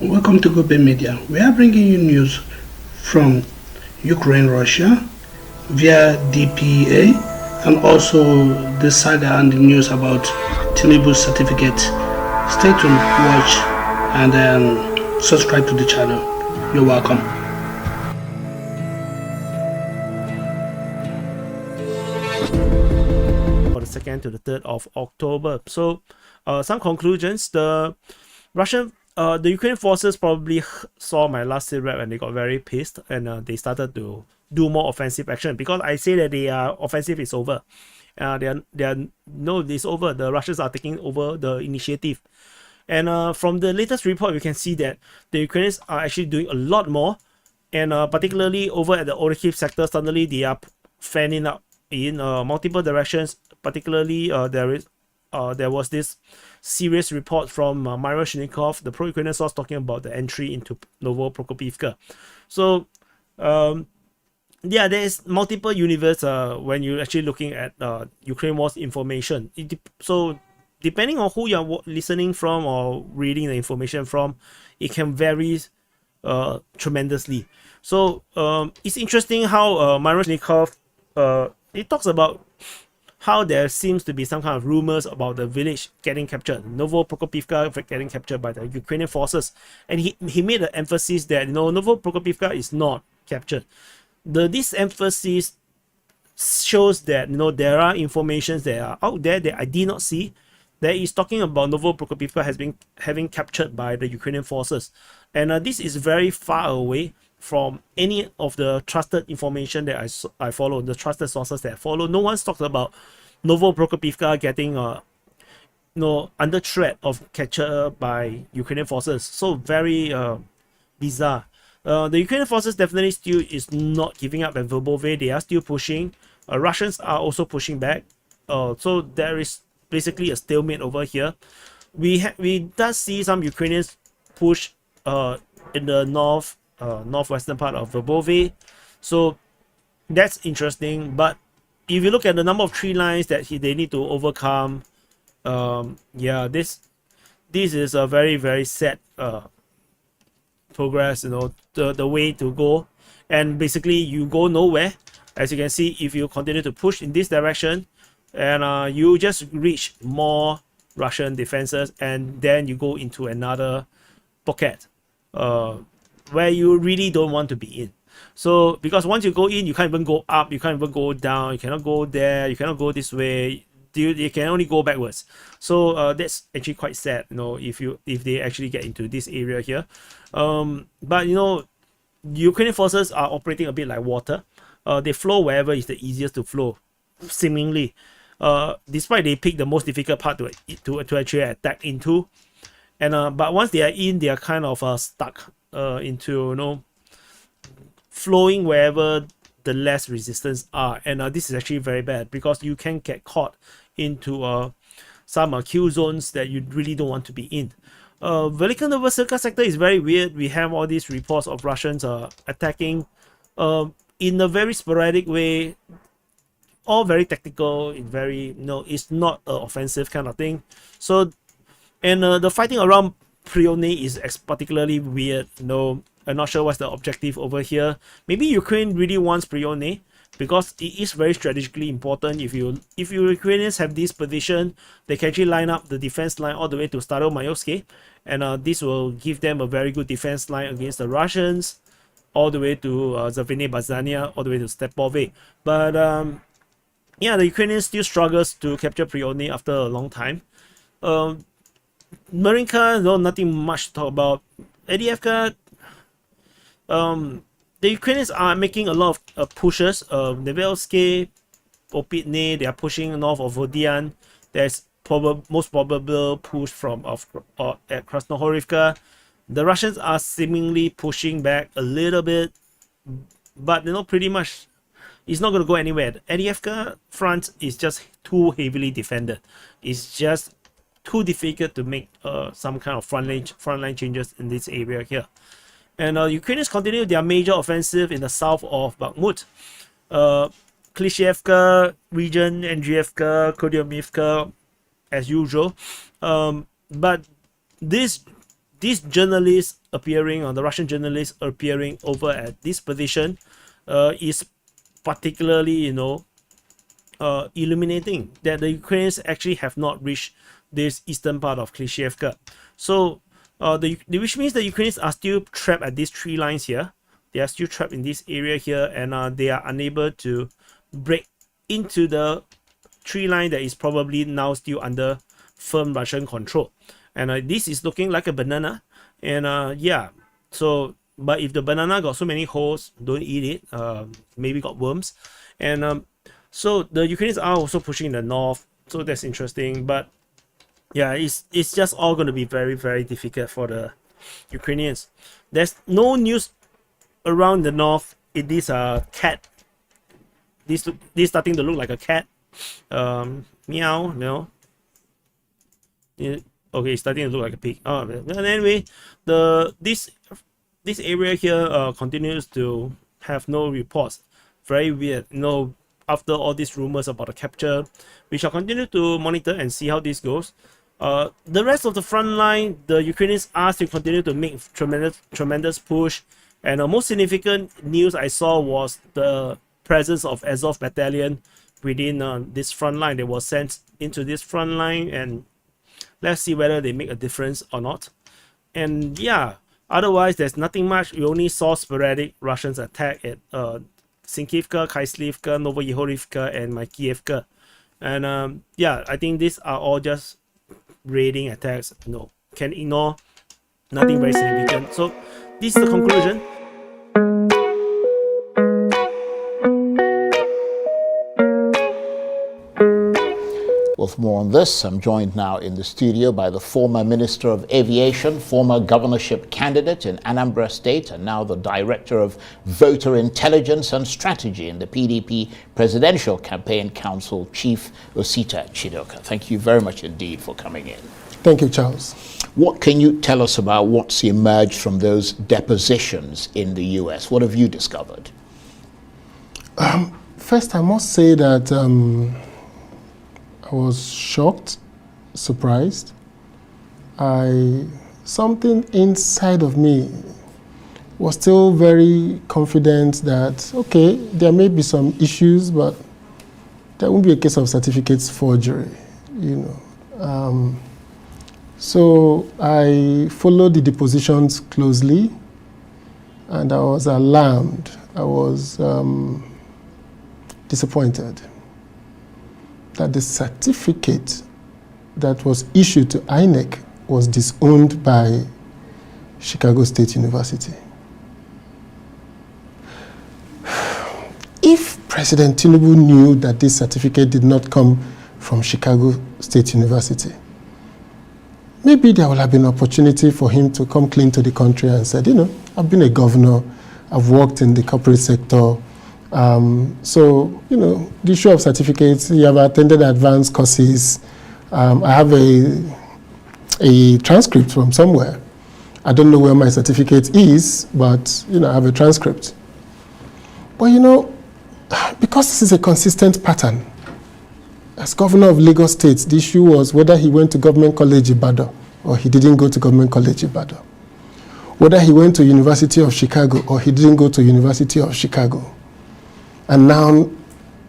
Welcome to Gobe Media. We are bringing you news from Ukraine, Russia via DPA and also the Saga and the news about Tinubu's certificate. Stay tuned, watch, and subscribe to the channel. You're welcome. For the 2nd to the 3rd of October. So, some conclusions. The Ukrainian forces probably saw my last sit rep and they got very pissed and they started to do more offensive action because I say that the offensive is over. It's over. The Russians are taking over the initiative. And from the latest report, we can see that the Ukrainians are actually doing a lot more. And particularly over at the Orikhiv sector, suddenly they are fanning out in multiple directions. Particularly, there was this serious report from Myro Shnikov, the pro-Ukrainian source, talking about the entry into Novo-Prokopivka. So, there is multiple universe when you're actually looking at Ukraine war's information. So, depending on who you're listening from or reading the information from, it can vary tremendously. So, it's interesting how Myro Shnikov it talks about how there seems to be some kind of rumors about the village getting captured, Novo-Prokopivka getting captured by the Ukrainian forces, and he made an emphasis that Novo-Prokopivka is not captured. This emphasis shows that there are informations that are out there that I did not see that is talking about Novo-Prokopivka has been having captured by the Ukrainian forces, and this is very far away from any of the trusted information that I follow, the trusted sources that I follow. No one's talked about Novo-Prokopivka getting under threat of capture by Ukrainian forces. So very bizarre. The Ukrainian forces definitely still is not giving up at Verbove. They are still pushing. Russians are also pushing back. So there is basically a stalemate over here. We does see some Ukrainians push in the northwestern part of Verbove. So that's interesting. But if you look at the number of tree lines that they need to overcome, this is a very, very sad progress, the way to go. And basically you go nowhere. As you can see, if you continue to push in this direction, and you just reach more Russian defenses, and then you go into another pocket where you really don't want to be in. So because once you go in, you can't even go up, you can't even go down, you cannot go there, you cannot go this way, you can only go backwards. So that's actually quite sad, if they actually get into this area here. But Ukrainian forces are operating a bit like water. They flow wherever is the easiest to flow, seemingly. Despite they pick the most difficult part to actually attack into, and but once they are in, they are kind of stuck into flowing wherever the less resistance are, and this is actually very bad because you can get caught into some kill zones that you really don't want to be in. Velika Novosibirsk sector is very weird. We have all these reports of Russians attacking in a very sporadic way, all very tactical, it's not an offensive kind of thing. So, and the fighting around Prione is particularly weird. I'm not sure what's the objective over here. Maybe Ukraine really wants Prione because it is very strategically important. If you Ukrainians have this position, they can actually line up the defense line all the way to Staromayoske, and this will give them a very good defense line against the Russians, all the way to Zavene Bazania, all the way to Stepove. But the Ukrainians still struggles to capture Prione after a long time. Marinka, nothing much to talk about. Adievka, the Ukrainians are making a lot of pushes. Nevelske, Opitne, they are pushing north of Vodian. There's most probable push from at Krasnohorivka. The Russians are seemingly pushing back a little bit, but pretty much it's not going to go anywhere. The Adievka front is just too heavily defended. It's just too difficult to make some kind of frontline changes in this area here. And Ukrainians continue their major offensive in the south of Bakhmut. Klishevka region, Andrievka, Kodyomivka, as usual. But this these journalists appearing, or the Russian journalists appearing over at this position, is particularly, illuminating that the Ukrainians actually have not reached this eastern part of Klishchiivka. So, which means the Ukrainians are still trapped at these 3 lines here. They are still trapped in this area here, and they are unable to break into the 3 line that is probably now still under firm Russian control. And this is looking like a banana. And yeah, so, but if the banana got so many holes, don't eat it. Maybe got worms. And so the Ukrainians are also pushing in the north. So that's interesting. But yeah, it's just all going to be very, very difficult for the Ukrainians. There's no news around the north. It is a cat. This starting to look like a cat. Meow, no. Okay, it's starting to look like a pig. Oh, and anyway, this area here continues to have no reports. Very weird. After all these rumors about the capture, we shall continue to monitor and see how this goes. The rest of the front line, the Ukrainians are still continue to make tremendous push. And the most significant news I saw was the presence of Azov battalion within this front line. They were sent into this front line, and let's see whether they make a difference or not. And yeah, otherwise there's nothing much. We only saw sporadic Russians attack at Sinkivka, Kaislivka, Novoyehorivka, and Makievka. And yeah, I think these are all just raiding attacks. Can ignore, nothing very significant. So this is the conclusion. Well, for more on this, I'm joined now in the studio by the former Minister of Aviation, former governorship candidate in Anambra State, and now the Director of Voter Intelligence and Strategy in the PDP Presidential Campaign Council, Chief Osita Chidoka. Thank you very much indeed for coming in. Thank you, Charles. What can you tell us about what's emerged from those depositions in the US? What have you discovered? First, I must say that I was shocked, surprised. Something inside of me was still very confident that, okay, there may be some issues, but there won't be a case of certificates forgery, So I followed the depositions closely, and I was alarmed. I was disappointed that the certificate that was issued to INEC was disowned by Chicago State University. If President Tinubu knew that this certificate did not come from Chicago State University, maybe there would have been an opportunity for him to come clean to the country and said, I've been a governor, I've worked in the corporate sector, so, the issue of certificates, you have attended advanced courses. I have a transcript from somewhere. I don't know where my certificate is, but, I have a transcript. But, because this is a consistent pattern, as governor of Lagos State, the issue was whether he went to Government College Ibadan or he didn't go to Government College Ibadan. Whether he went to University of Chicago or he didn't go to University of Chicago. And now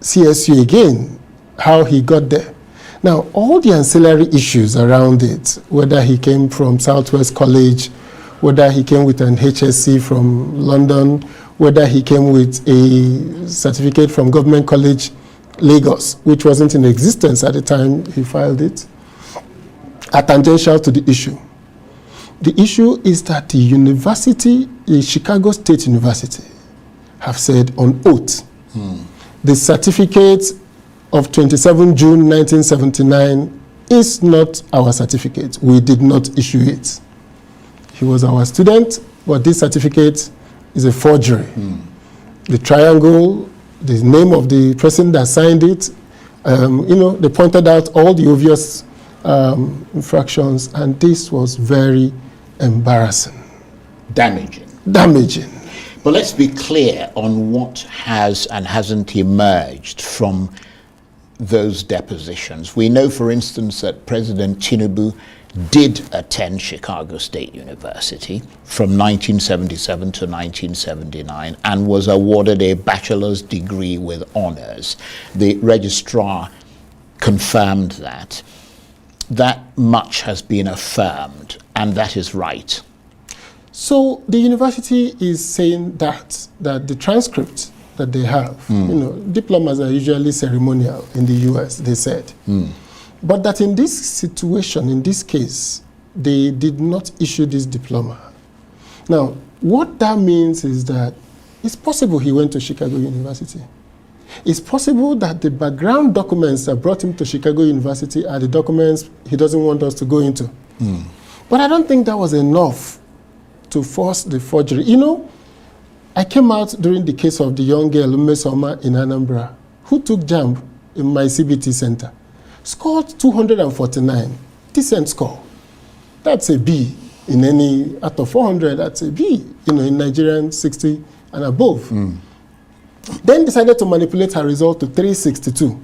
CSU again, how he got there. Now, all the ancillary issues around it, whether he came from Southwest College, whether he came with an HSC from London, whether he came with a certificate from Government College Lagos, which wasn't in existence at the time he filed it, are tangential to the issue. The issue is that the university, the Chicago State University, have said on oath, the certificate of 27 June 1979 is not our certificate. We did not issue it. He was our student, but this certificate is a forgery. The triangle, the name of the person that signed it, they pointed out all the obvious infractions, and this was very embarrassing. Damaging. But let's be clear on what has and hasn't emerged from those depositions. We know, for instance, that President Tinubu did attend Chicago State University from 1977 to 1979 and was awarded a bachelor's degree with honors. The registrar confirmed that. That much has been affirmed, and that is right. So the university is saying that the transcript that they have, diplomas are usually ceremonial in the US, they said. But that in this situation, in this case, they did not issue this diploma. Now, what that means is that it's possible he went to Chicago University. It's possible that the background documents that brought him to Chicago University are the documents he doesn't want us to go into. But I don't think that was enough to force the forgery. I came out during the case of the young girl, Umesoma in Anambra, who took JAMB in my CBT center. Scored 249, decent score. That's a B in any, out of 400, that's a B, in Nigerian 60 and above. Then decided to manipulate her result to 362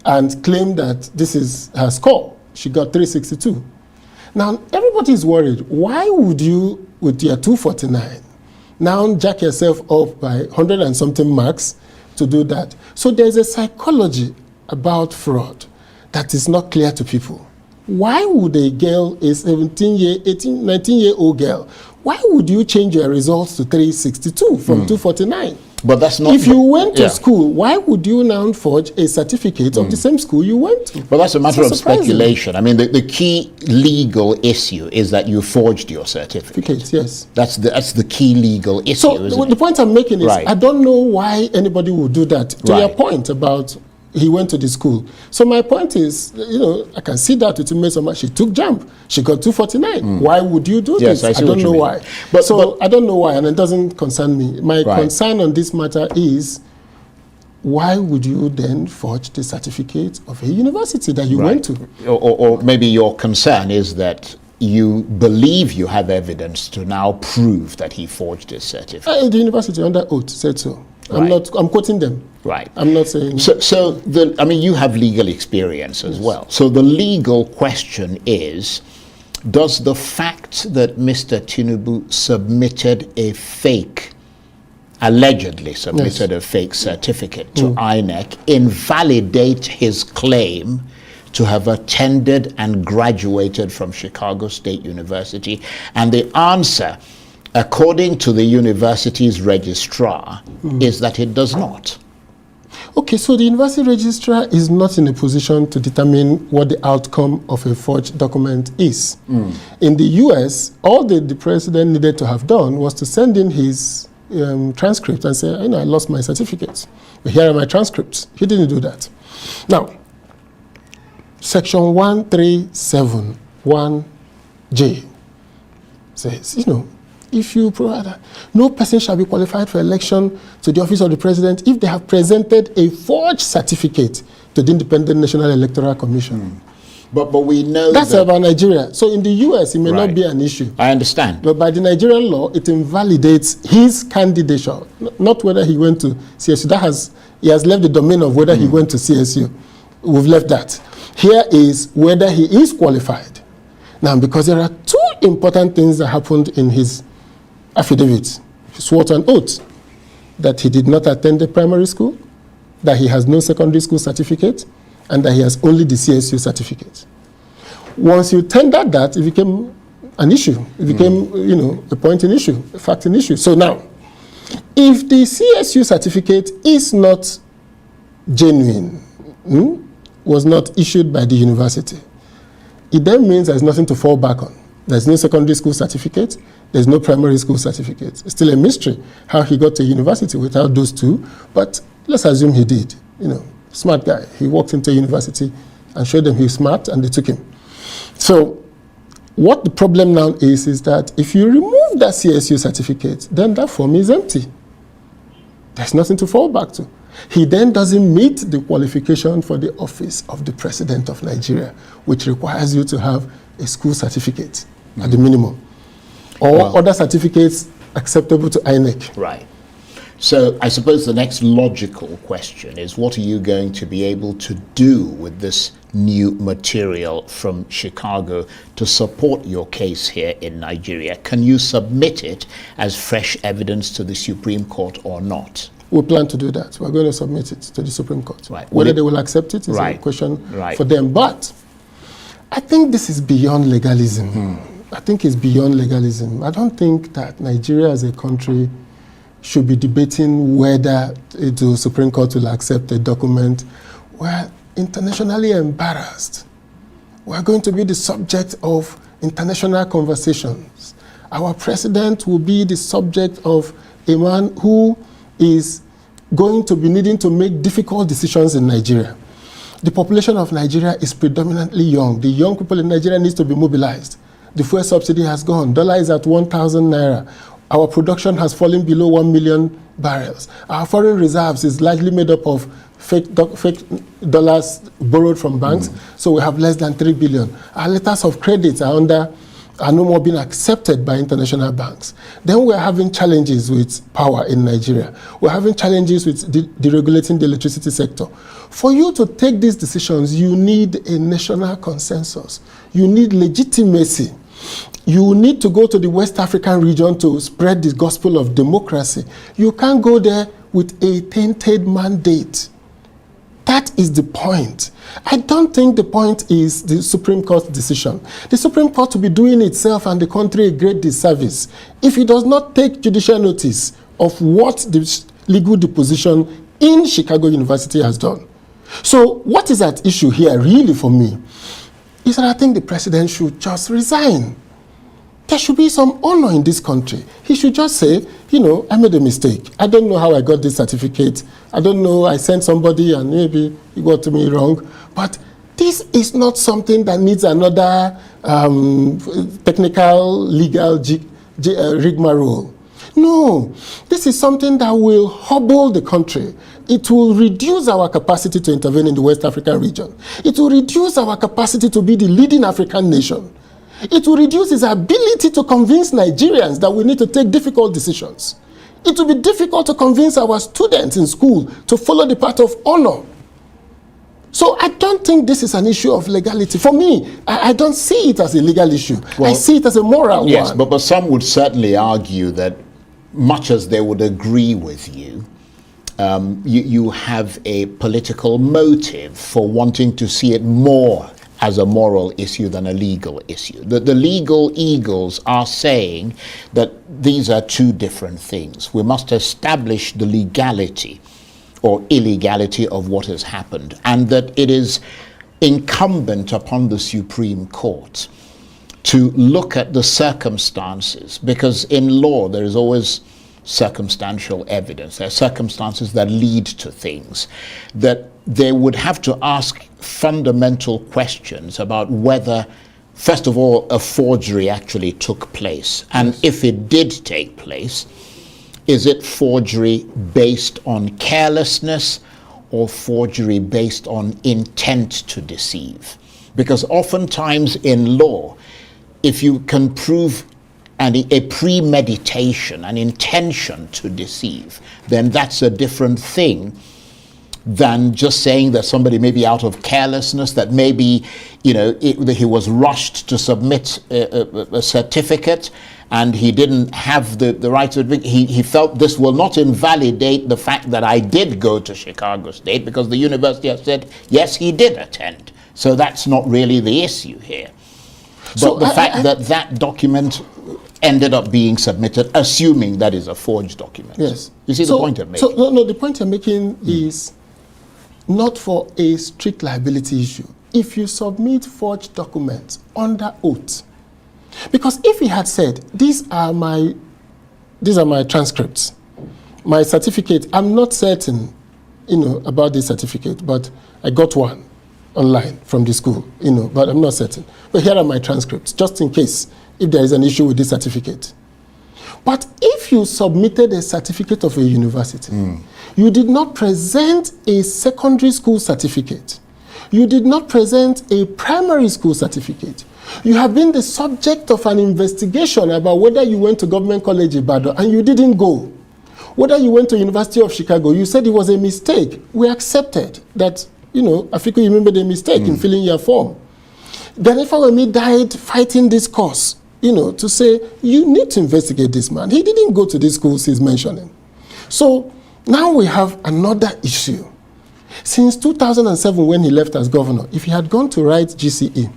and claim that this is her score. She got 362. Now, everybody is worried. Why would you, with your 249, now jack yourself up by 100 and something marks to do that? So there's a psychology about fraud that is not clear to people. Why would a girl, a 19-year-old girl, why would you change your results to 362 from 249? But that's not... If you went to school, why would you now forge a certificate of the same school you went to? But that's a matter of speculation. I mean, the key legal issue is that you forged your certificate. Yes. That's the key legal issue, so the point I'm making is, I don't know why anybody would do that. To your point about he went to the school. So my point is, I can see that with Umesoma. She took JAMB. She got 249. Why would you do this? I don't know why. But I don't know why, and it doesn't concern me. My concern on this matter is, why would you then forge the certificate of a university that you went to? Or maybe your concern is that you believe you have evidence to now prove that he forged his certificate. The university under oath said so. I'm quoting them. Right. I'm not saying... So you have legal experience as well. So the legal question is, does the fact that Mr. Tinubu allegedly submitted a fake certificate to INEC invalidate his claim to have attended and graduated from Chicago State University? And the answer, according to the university's registrar, is that it does not. Okay, so the university registrar is not in a position to determine what the outcome of a forged document is. In the US, all the president needed to have done was to send in his transcript and say, I lost my certificates, but here are my transcripts. He didn't do that. Now, Section 1371J says, if you provide, no person shall be qualified for election to the office of the president if they have presented a forged certificate to the Independent National Electoral Commission. But we know that's about Nigeria. So in the US, it may not be an issue. I understand. But by the Nigerian law, it invalidates his candidature, not whether he went to CSU. He has left the domain of whether he went to CSU. We've left that. Here is whether he is qualified. Now, because there are two important things that happened in his affidavit. He swore to an oath that he did not attend the primary school, that he has no secondary school certificate, and that he has only the CSU certificate. Once you tendered that, it became an issue. It became, a point in issue, a fact in issue. So now, if the CSU certificate is not genuine, was not issued by the university, it then means there's nothing to fall back on. There's no secondary school certificate. There's no primary school certificate. It's still a mystery how he got to university without those two, but let's assume he did. Smart guy. He walked into university and showed them he's smart, and they took him. So what the problem now is that if you remove that CSU certificate, then that form is empty. There's nothing to fall back to. He then doesn't meet the qualification for the office of the President of Nigeria, which requires you to have a school certificate at the minimum, or other certificates acceptable to INEC. Right. So I suppose the next logical question is, what are you going to be able to do with this new material from Chicago to support your case here in Nigeria? Can you submit it as fresh evidence to the Supreme Court or not? We plan to do that. We're going to submit it to the Supreme Court. Right. Whether they will accept it is Right. a question Right. for them. But I think this is beyond legalism. I think it's beyond legalism. I don't think that Nigeria as a country should be debating whether the Supreme Court will accept a document. We're internationally embarrassed. We're going to be the subject of international conversations. Our president will be the subject of a man who is going to be needing to make difficult decisions in Nigeria. The population of Nigeria is predominantly young. The young people in Nigeria need to be mobilized. The fuel subsidy has gone. Dollar is at 1,000 naira. Our production has fallen below 1 million barrels. Our foreign reserves is largely made up of fake dollars borrowed from banks, so we have less than 3 billion. Our letters of credit are no more being accepted by international banks. Then we're having challenges with power in Nigeria. We're having challenges with deregulating the electricity sector. For you to take these decisions, you need a national consensus. You need legitimacy. You need to go to the West African region to spread the gospel of democracy. You can't go there with a tainted mandate. That is the point. I don't think the point is the Supreme Court's decision. The Supreme Court will be doing itself and the country a great disservice if it does not take judicial notice of what the legal deposition in Chicago University has done. So what is at issue here really for me is that I think the president should just resign. There should be some honor in this country. He should just say, I made a mistake. I don't know how I got this certificate. I don't know, I sent somebody and maybe he got to me wrong. But this is not something that needs another technical, legal rigmarole. No, this is something that will hobble the country. It will reduce our capacity to intervene in the West African region. It will reduce our capacity to be the leading African nation. It will reduce its ability to convince Nigerians that we need to take difficult decisions. It will be difficult to convince our students in school to follow the path of honor. So I don't think this is an issue of legality. For me, I don't see it as a legal issue. Well, I see it as a moral one. Yes, but some would certainly argue that much as they would agree with you, you have a political motive for wanting to see it more as a moral issue than a legal issue. The legal eagles are saying that these are two different things. We must establish the legality or illegality of what has happened, and that it is incumbent upon the Supreme Court to look at the circumstances, because in law there is always circumstantial evidence. There are circumstances that lead to things, that they would have to ask fundamental questions about whether, first of all, a forgery actually took place. And if it did take place, is it forgery based on carelessness or forgery based on intent to deceive? Because oftentimes in law, if you can prove a premeditation, an intention to deceive, then that's a different thing than just saying that somebody may be out of carelessness, that maybe he was rushed to submit a certificate and he didn't have the right to it. He felt this will not invalidate the fact that I did go to Chicago State because the university has said, yes, he did attend. So that's not really the issue here. But the fact that that document ended up being submitted, assuming that is a forged document. Yes. You see the point I'm making? No, the point I'm making is not for a strict liability issue. If you submit forged documents under oath, because if he had said, these are my transcripts, my certificate, I'm not certain, about this certificate, but I got one online from the school, but I'm not certain. But here are my transcripts, just in case if there is an issue with this certificate. But if you submitted a certificate of a university, you did not present a secondary school certificate, you did not present a primary school certificate, you have been the subject of an investigation about whether you went to Government College Ibadan and you didn't go. Whether you went to University of Chicago, you said it was a mistake. We accepted that, Africa, you remember the mistake in filling your form. Ganifa Wemi died fighting this cause, to say, you need to investigate this man. He didn't go to these schools he's mentioning. So now we have another issue. Since 2007, when he left as governor, if he had gone to write GCE,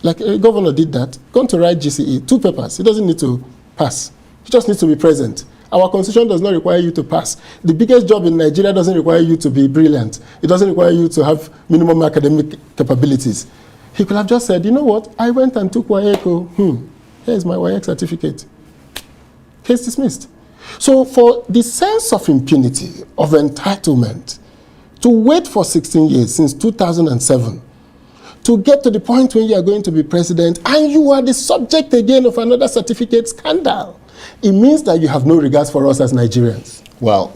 like a governor did that, gone to write GCE, 2 papers, he doesn't need to pass. He just needs to be present. Our constitution does not require you to pass. The biggest job in Nigeria doesn't require you to be brilliant. It doesn't require you to have minimum academic capabilities. He could have just said, you know what, I went and took WAEC. Here's my WAEC certificate. Case dismissed. So for the sense of impunity, of entitlement, to wait for 16 years since 2007, to get to the point when you are going to be president and you are the subject again of another certificate scandal, it means that you have no regards for us as Nigerians. Well,